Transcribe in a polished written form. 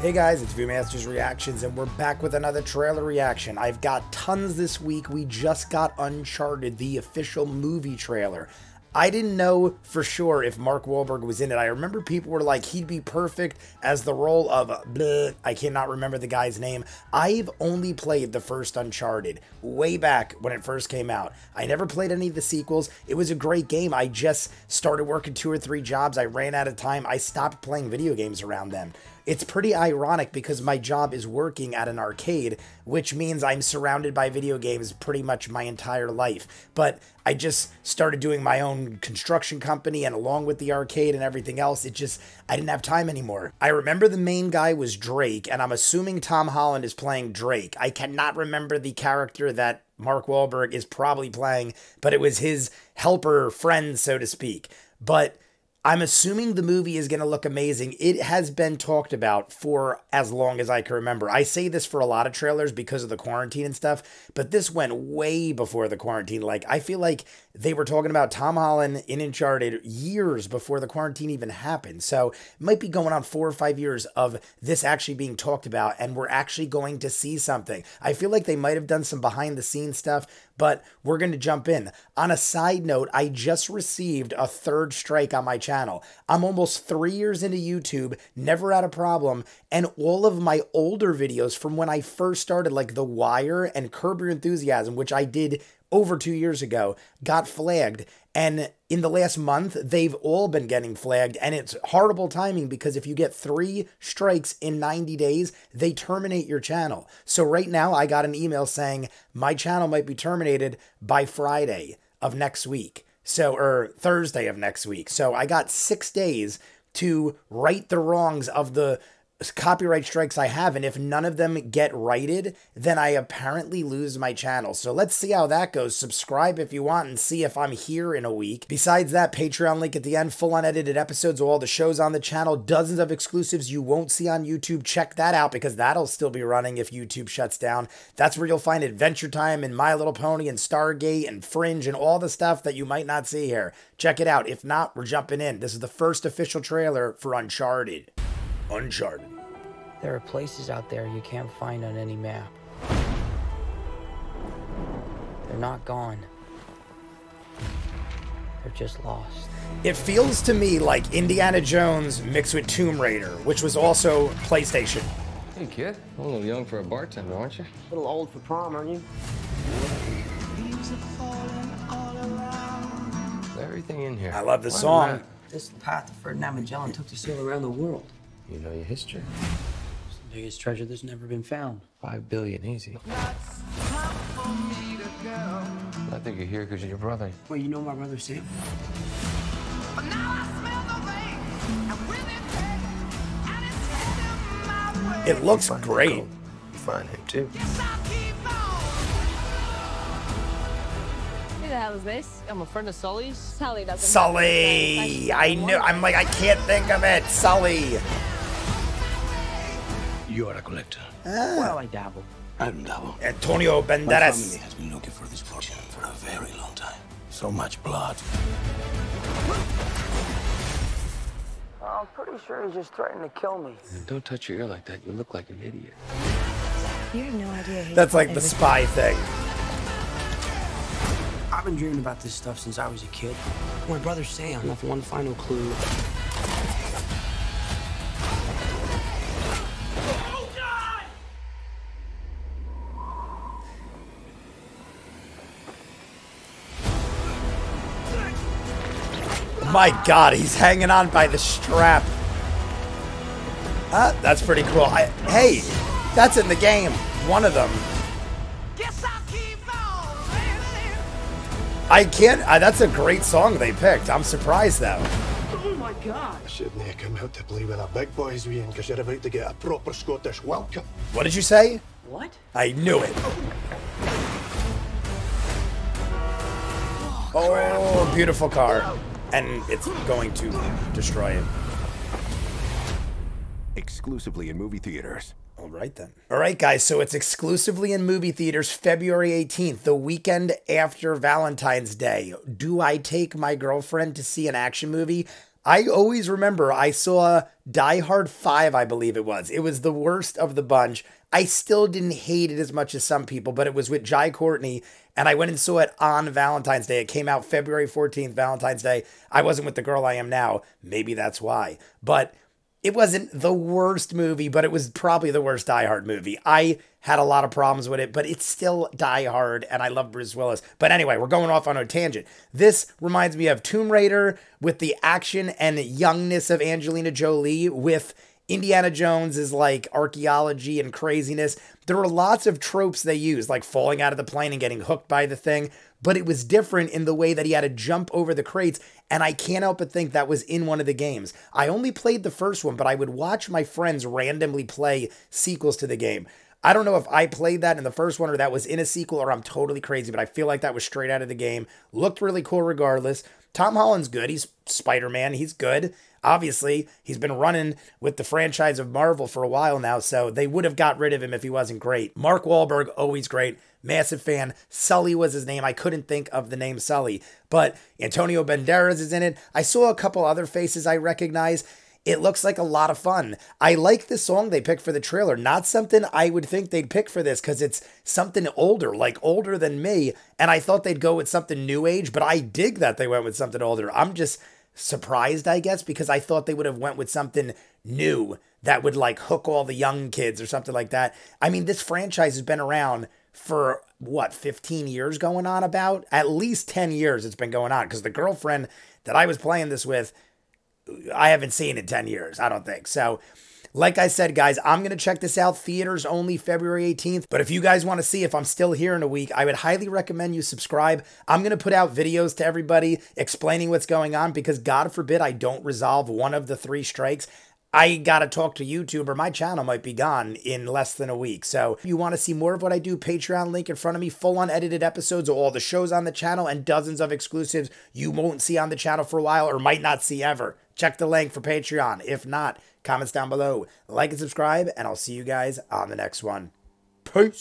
Hey guys, it's Viewmasters Reactions, and we're back with another trailer reaction. I've got tons this week. We just got Uncharted, the official movie trailer. I didn't know for sure if Mark Wahlberg was in it. I remember people were like, he'd be perfect as the role of, I cannot remember the guy's name. I've only played the first Uncharted way back when it first came out. I never played any of the sequels. It was a great game. I just started working 2 or 3 jobs. I ran out of time. I stopped playing video games around then. It's pretty ironic because my job is working at an arcade, which means I'm surrounded by video games pretty much my entire life. But I just started doing my own construction company, and along with the arcade and everything else, I didn't have time anymore. I remember the main guy was Drake, and I'm assuming Tom Holland is playing Drake. I cannot remember the character that Mark Wahlberg is probably playing, but it was his helper friend, so to speak. But I'm assuming the movie is going to look amazing. It has been talked about for as long as I can remember. I say this for a lot of trailers because of the quarantine and stuff, but this went way before the quarantine. Like, I feel like they were talking about Tom Holland in Uncharted years before the quarantine even happened. So it might be going on 4 or 5 years of this actually being talked about, and we're actually going to see something. I feel like they might have done some behind the scenes stuff, but we're going to jump in. On a side note, I just received a 3rd strike on my channel. I'm almost 3 years into YouTube, never had a problem, and all of my older videos from when I first started, like The Wire and Curb Your Enthusiasm, which I did over 2 years ago, got flagged. And in the last month, they've all been getting flagged, and it's horrible timing because if you get 3 strikes in 90 days, they terminate your channel. So right now, I got an email saying my channel might be terminated by Friday of next week. Or Thursday of next week. So I got 6 days to right the wrongs of the copyright strikes I have, and if none of them get righted, then I apparently lose my channel. So let's see how that goes. Subscribe if you want and see if I'm here in a week. Besides that, Patreon link at the end, full unedited episodes of all the shows on the channel, dozens of exclusives you won't see on YouTube. Check that out because that'll still be running if YouTube shuts down. That's where you'll find Adventure Time and My Little Pony and Stargate and Fringe and all the stuff that you might not see here. Check it out. If not, we're jumping in. This is the first official trailer for Uncharted. Uncharted. There are places out there you can't find on any map. They're not gone. They're just lost. It feels to me like Indiana Jones mixed with Tomb Raider, which was also PlayStation. Hey kid, a little young for a bartender, aren't you? A little old for prom, aren't you? Everything in here. I love the song. This path that Ferdinand Magellan took to sail around the world. You know your history. It's the biggest treasure that's never been found. 5 billion, easy. I think you're here because of your brother. Well, you know my brother Sam? It looks great. You find him too. Who the hell is this? I'm a friend of Sully's. Sully doesn't. Sully! I knew. I'm like, I can't think of it. Sully. You are a collector. Well, I dabble. I don't dabble. Antonio My Banderas. family has been looking for this fortune for a very long time. So much blood. I'm pretty sure he's just threatening to kill me. Don't touch your ear like that. You look like an idiot. You have no idea. That's like the spy thing. I've been dreaming about this stuff since I was a kid. My brother Sam left one final clue. My God, he's hanging on by the strap. That's pretty cool. Hey, that's in the game. One of them. I can't. That's a great song they picked. I'm surprised though. Oh my God! I shouldn't have come out to play with the big boys, Ian, because you're about to get a proper Scottish welcome. What did you say? What? I knew it. Oh, beautiful car. And it's going to destroy it. Exclusively in movie theaters. All right, then. All right, guys, so it's exclusively in movie theaters February 18th, the weekend after Valentine's Day. Do I take my girlfriend to see an action movie? I always remember I saw Die Hard 5, I believe it was. It was the worst of the bunch. I still didn't hate it as much as some people, but it was with Jai Courtney, and I went and saw it on Valentine's Day. It came out February 14th, Valentine's Day. I wasn't with the girl I am now. Maybe that's why. But it wasn't the worst movie, but it was probably the worst Die Hard movie. I had a lot of problems with it, but it's still Die Hard, and I love Bruce Willis. But anyway, we're going off on a tangent. This reminds me of Tomb Raider with the action and youngness of Angelina Jolie with Indiana Jones is like archaeology and craziness. There were lots of tropes they used, like falling out of the plane and getting hooked by the thing, but it was different in the way that he had to jump over the crates, and I can't help but think that was in one of the games. I only played the first one, but I would watch my friends randomly play sequels to the game. I don't know if I played that in the first one or that was in a sequel or I'm totally crazy, but I feel like that was straight out of the game. Looked really cool regardless. Tom Holland's good. He's Spider-Man. He's good. Obviously, he's been running with the franchise of Marvel for a while now, so they would have got rid of him if he wasn't great. Mark Wahlberg, always great. Massive fan. Sully was his name. I couldn't think of the name Sully, but Antonio Banderas is in it. I saw a couple other faces I recognize. It looks like a lot of fun. I like the song they picked for the trailer. Not something I would think they'd pick for this because it's something older, like older than me. And I thought they'd go with something new age, but I dig that they went with something older. I'm just surprised, I guess, because I thought they would have went with something new that would like hook all the young kids or something like that. I mean, this franchise has been around for what, 15 years going on about? At least 10 years it's been going on because the girlfriend that I was playing this with, I haven't seen in 10 years, I don't think. So, like I said, guys, I'm going to check this out. Theaters only February 18th. But if you guys want to see if I'm still here in a week, I would highly recommend you subscribe. I'm going to put out videos to everybody explaining what's going on because God forbid I don't resolve one of the 3 strikes. I got to talk to YouTube or my channel might be gone in less than a week. So if you want to see more of what I do, Patreon link in front of me, full unedited episodes of all the shows on the channel and dozens of exclusives you won't see on the channel for a while or might not see ever. Check the link for Patreon. If not, comments down below. Like and subscribe, and I'll see you guys on the next one. Peace.